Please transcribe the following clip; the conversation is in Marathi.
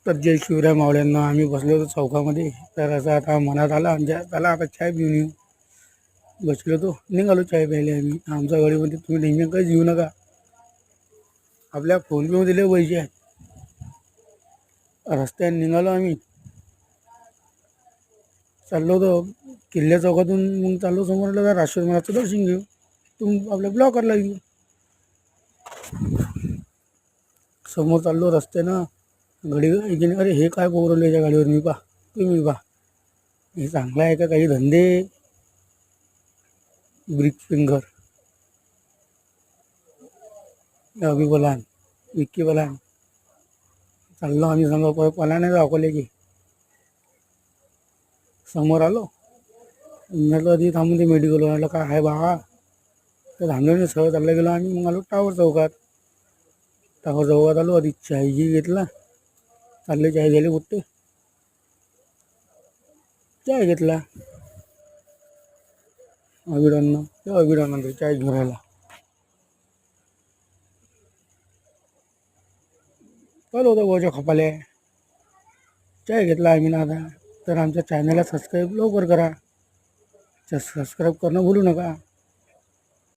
तर जय शिवराय मावळ्यांना. आम्ही बसलो होतो चौकामध्ये. तर असं आता मनात आला आमच्या, चला आता चाय पिऊन येऊ. बसलो तो निघालो चाय प्यायला आम्ही. आमच्या गाडीमध्ये तुम्ही टेन्शन काहीच घेऊ नका, आपल्या फोनपेमध्ये दिले पैसे आहेत. रस्त्याने निघालो आम्ही, चाललो होतो किल्ल्या चौकातून. मग चाललो समोर राष्ट्रीय महाराजचं दर्शन घेऊ. आपल्या ब्लॉकरला घेऊ. समोर चाललो रस्त्यानं, घडी अरे हे काय पोरवलं याच्या गाडीवर. मी पा तुम्ही पा, हे चांगलं आहे का काही धंदे. ब्रिक फिंगर, अभि बलान, विक्की बलान. चाललो आम्ही समोर पलाने दाखवले की समोर आलो. म्हटलं आधी थांबून ते मेडिकल म्हटलं काय आहे बा. तर थांबलो नाही, सहज चालला गेलो आम्ही. मग आलो टावर चौकात. टावर चौकात आलो, आधी चायही घेतला. चालले चाय झाले कुठे, चाय घेतला अभिडांना. तेव्हा अभिडांना चाय घेऊन राहिला. चालू होतं गोच्या खपाले. चाय घेतला आम्ही ना आता. तर आमच्या चॅनलला सबस्क्राईब लवकर करा. सबस्क्राईब करणं भूलू नका.